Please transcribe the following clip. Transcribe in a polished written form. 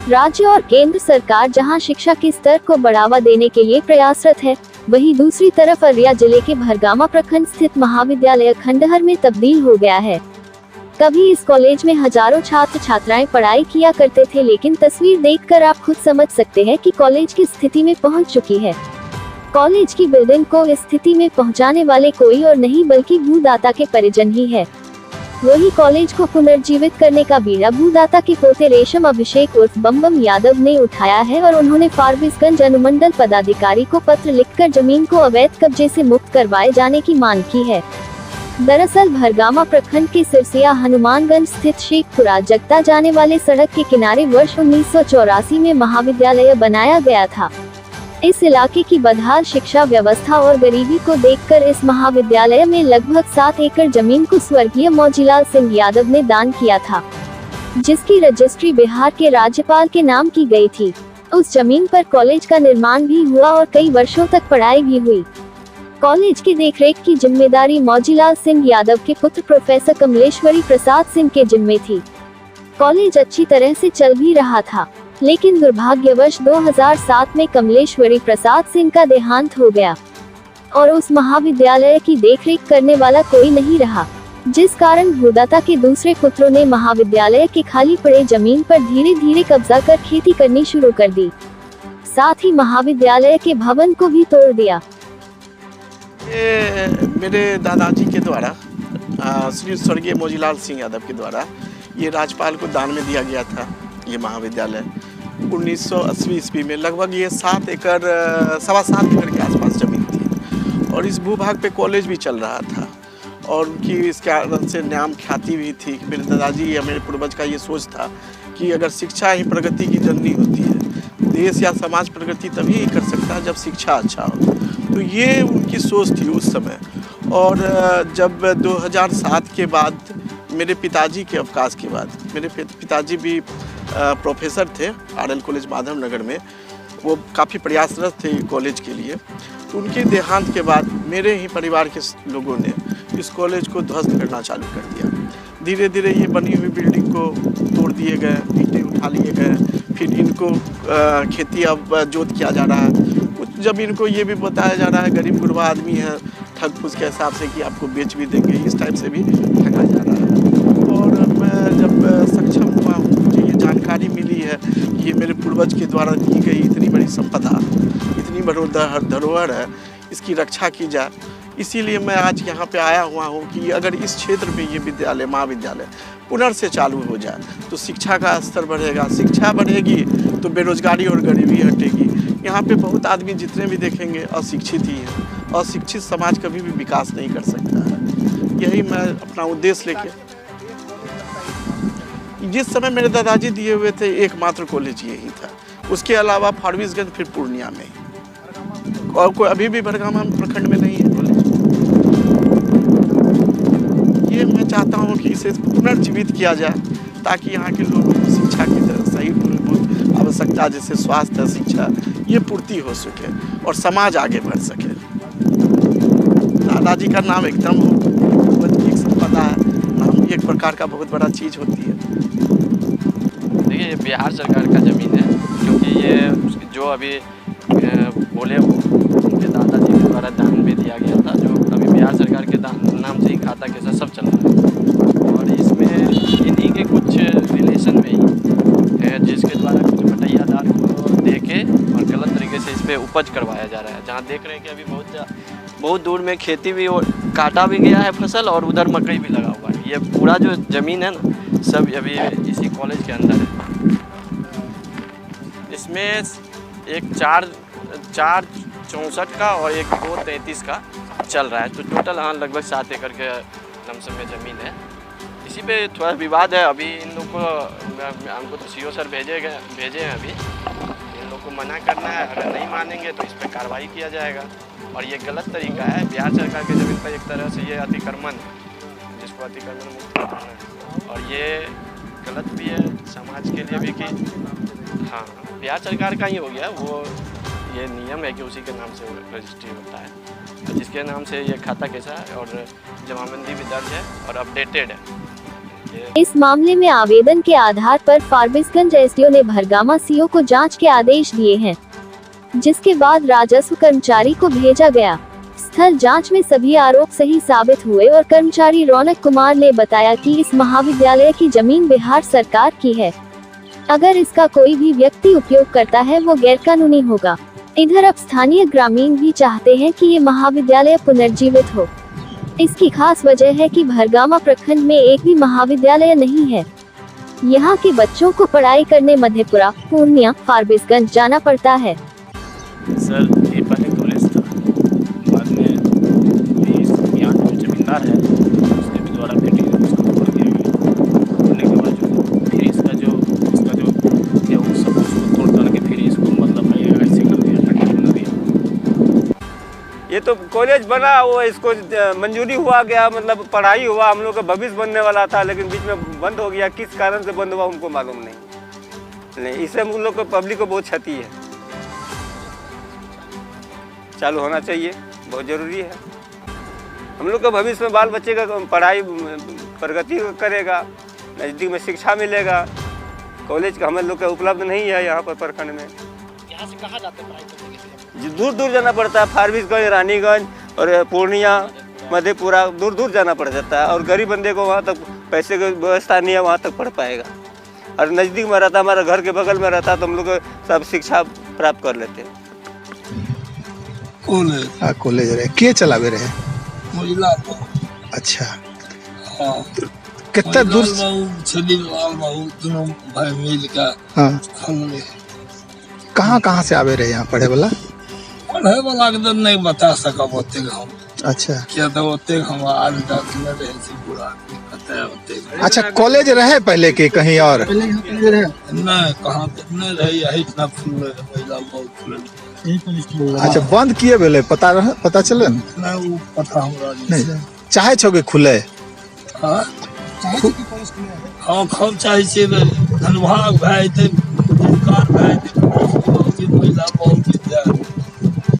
राज्य और केंद्र सरकार जहां शिक्षा के स्तर को बढ़ावा देने के लिए प्रयासरत है, वहीं दूसरी तरफ अररिया जिले के भरगामा प्रखंड स्थित महाविद्यालय खंडहर में तब्दील हो गया है। कभी इस कॉलेज में हजारों छात्र छात्राएं पढ़ाई किया करते थे, लेकिन तस्वीर देखकर आप खुद समझ सकते हैं कि कॉलेज की स्थिति में पहुंच चुकी है। कॉलेज की बिल्डिंग को इस स्थिति में पहुंचाने वाले कोई और नहीं बल्कि भूदाता के परिजन ही है। वही कॉलेज को पुनर्जीवित करने का बीड़ा भूदाता के पोते रेशम अभिषेक उर्फ बम यादव ने उठाया है और उन्होंने फारबिसगंज अनुमंडल पदाधिकारी को पत्र लिखकर जमीन को अवैध कब्जे से मुक्त करवाए जाने की मांग की है। दरअसल भरगामा प्रखंड के सिरसिया हनुमानगंज स्थित शेखपुरा जगता जाने वाले सड़क के किनारे वर्ष 1984 में महाविद्यालय बनाया गया था। इस इलाके की बदहाल शिक्षा व्यवस्था और गरीबी को देखकर इस महाविद्यालय में लगभग 7 एकड़ जमीन को स्वर्गीय मौजीलाल सिंह यादव ने दान किया था, जिसकी रजिस्ट्री बिहार के राज्यपाल के नाम की गई थी। उस जमीन पर कॉलेज का निर्माण भी हुआ और कई वर्षों तक पढ़ाई भी हुई। कॉलेज की देखरेख की जिम्मेदारी मौजीलाल सिंह यादव के पुत्र प्रोफेसर कमलेश्वरी प्रसाद सिंह के जिम्मे थी। कॉलेज अच्छी तरह से चल भी रहा था, लेकिन दुर्भाग्यवश 2007 में कमलेश्वरी प्रसाद सिंह का देहांत हो गया और उस महाविद्यालय की देखरेख करने वाला कोई नहीं रहा, जिस कारण भूदाता के दूसरे पुत्रों ने महाविद्यालय के खाली पड़े जमीन पर धीरे धीरे कब्जा कर खेती करनी शुरू कर दी। साथ ही महाविद्यालय के भवन को भी तोड़ दिया। मेरे दादाजी के द्वारा श्री स्वर्गीय मौजीलाल सिंह यादव के द्वारा ये राज्यपाल को दान में दिया गया था। ये महाविद्यालय 1980 ईस्वी में लगभग ये 7 एकड़ सवा 7 एकड़ के आसपास जमीन थी और इस भूभाग पे कॉलेज भी चल रहा था और उनकी इसके से नाम ख्याति भी थी। मेरे दादाजी या मेरे पूर्वज का ये सोच था कि अगर शिक्षा ही प्रगति की जननी होती है, देश या समाज प्रगति तभी कर सकता है जब शिक्षा अच्छा हो। तो ये उनकी सोच थी उस समय। और जब 2007 के बाद मेरे पिताजी के अवकाश के बाद, मेरे पिताजी भी प्रोफेसर थे RL कॉलेज माधव नगर में, वो काफ़ी प्रयासरत थे कॉलेज के लिए। तो उनके देहांत के बाद मेरे ही परिवार के लोगों ने इस कॉलेज को ध्वस्त करना चालू कर दिया। धीरे धीरे ये बनी हुई बिल्डिंग को तोड़ दिए गए, ईंटें उठा लिए गए, फिर इनको खेती अब जोत किया जा रहा है। कुछ जमीन को ये भी बताया जा रहा है गरीब गुरबा आदमी है, ठग फूस के हिसाब से कि आपको बेच भी देंगे, इस टाइप से भी ठगा जा रहा है। और मैं जब सक्षम हुआ हूँ, मुझे ये जानकारी मिली है कि ये मेरे पूर्वज के द्वारा की गई इतनी बड़ी संपदा, इतनी बड़ी धरोहर है, इसकी रक्षा की जाए। इसीलिए मैं आज यहाँ पे आया हुआ हूँ कि अगर इस क्षेत्र में ये विद्यालय महाविद्यालय पुनर्से चालू हो जाए तो शिक्षा का स्तर बढ़ेगा। शिक्षा बढ़ेगी तो बेरोजगारी और गरीबी हटेगी। यहाँ पे बहुत आदमी जितने भी देखेंगे अशिक्षित ही हैं। अशिक्षित समाज कभी भी विकास नहीं कर सकता है। यही मैं अपना उद्देश्य लेके, जिस समय मेरे दादाजी दिए हुए थे एकमात्र कॉलेज यही था। उसके अलावा फारबिसगंज फिर पूर्णिया में, और कोई अभी भी भरगामा प्रखंड में नहीं है कॉलेज। ये मैं चाहता हूँ कि इसे पुनर्जीवित किया जाए ताकि यहाँ के लोगों को शिक्षा की तरह सही मूलभूत आवश्यकता जैसे स्वास्थ्य, शिक्षा, ये पूर्ति हो सके और समाज आगे बढ़ सके। दादाजी का नाम एकदम एक संपदा है, नाम भी एक प्रकार का बहुत बड़ा चीज़ होती है। देखिए, ये बिहार सरकार का ज़मीन है, क्योंकि ये जो अभी बोले वो उनके दादाजी के द्वारा दान में दिया गया था, जो अभी बिहार सरकार के नाम से ही खाता कैसा सब चल रहा है। और इसमें इन्हीं के कुछ रिलेशन में ही है जिसके द्वारा कुछ बटैयादार को दे के और गलत तरीके से इस पर उपज करवाया जा रहा है। जहाँ देख रहे हैं कि अभी बहुत दूर में खेती भी और काटा भी गया है फसल, और उधर मकई भी लगा हुआ है। ये पूरा जो ज़मीन है ना, सब अभी इसी कॉलेज के अंदर है। इसमें एक 464 का और एक 233 का चल रहा है। तो टोटल हाँ लगभग 7 एकड़ के लमसम में ज़मीन है। इसी पे थोड़ा विवाद है। अभी इन लोग को, हमको तो CO सर भेजे हैं। अभी इन लोग को मना करना है, अगर नहीं मानेंगे तो इस पर कार्रवाई किया जाएगा। और ये गलत तरीका है बिहार सरकार के ज़मीन पर, एक तरह से ये अतिक्रमण है, जिसको अतिक्रमण मुक्त करना है। और ये गलत भी है समाज के लिए भी कि हाँ बिहार सरकार का ही हो गया वो। ये नियम है कि उसी के नाम से रजिस्ट्री होता है, तो जिसके नाम से ये खाता कैसा है और जमाबंदी भी दर्ज है और अपडेटेड है। इस मामले में आवेदन के आधार पर फारबिसगंज एसडीओ ने भरगामा सीओ को जांच के आदेश दिए हैं, जिसके बाद राजस्व कर्मचारी को भेजा गया। स्थल जांच में सभी आरोप सही साबित हुए और कर्मचारी रौनक कुमार ने बताया कि इस महाविद्यालय की जमीन बिहार सरकार की है। अगर इसका कोई भी व्यक्ति उपयोग करता है वो गैरकानूनी होगा। इधर अब स्थानीय ग्रामीण भी चाहते हैं कि ये महाविद्यालय पुनर्जीवित हो। इसकी खास वजह है कि भरगामा प्रखंड में एक भी महाविद्यालय नहीं है। यहाँ के बच्चों को पढ़ाई करने मधेपुरा, पूर्णिया, फारबिसगंज जाना पड़ता है। सर ये पहले कॉलेज था, बाद में यहाँ जो जमींदार है उसके भी द्वारा फिर उसको तोड़ दिया गया। तोड़ने के बाद जो फिर इसका जो क्या वो सब उसको तोड़ के फिर इसको मतलब ऐसे कर दिया, टट्टी बना दिया। ये तो कॉलेज बना, वो इसको मंजूरी हुआ गया, मतलब पढ़ाई हुआ, हम लोग का भविष्य बनने वाला था, लेकिन बीच में बंद हो गया। किस कारण से बंद हुआ उनको मालूम नहीं। इससे हम लोग को पब्लिक को बहुत क्षति है। चालू होना चाहिए, बहुत ज़रूरी है। हम लोग का भविष्य में बाल बच्चे का पढ़ाई प्रगति करेगा, नज़दीक में शिक्षा मिलेगा। कॉलेज का हम लोग का उपलब्ध नहीं है यहाँ पर प्रखंड में। यहाँ से कहाँ जाते हैं पढ़ाई करने के लिए? दूर दूर जाना पड़ता है, फारबिसगंज, रानीगंज और पूर्णिया, मधेपुरा, दूर दूर जाना पड़ जाता है। और गरीब बंदे को वहाँ तक पैसे की व्यवस्था नहीं है, वहाँ तक पढ़ पाएगा। और नज़दीक में रहता, हमारा घर के बगल में रहता, तो हम लोग सब शिक्षा प्राप्त कर लेते हैं। कॉलेज रहे के चलावे रहे महिला अच्छा हाँ कितना दूर छली दोनों भाई मिल का हाँ खोले। कहाँ से आवे रहे यहाँ पढ़े वाला के तो नहीं बता सकब ओते हम। अच्छा क्या तो ओते हम आज तक न रहे से पूरा पता है ओते। अच्छा कॉलेज रहे पहले के कहीं और नहीं कहाँ पे नहीं रही है, इतना फूल महिला बहुत फूल। अच्छा बंद किए बेले पता चले नहीं वो पता हमरा नहीं चाहे छो के खुले हाँ हाँ खूब चाहे छे धनभाग भाई थे कार भाई थे महिला बहुत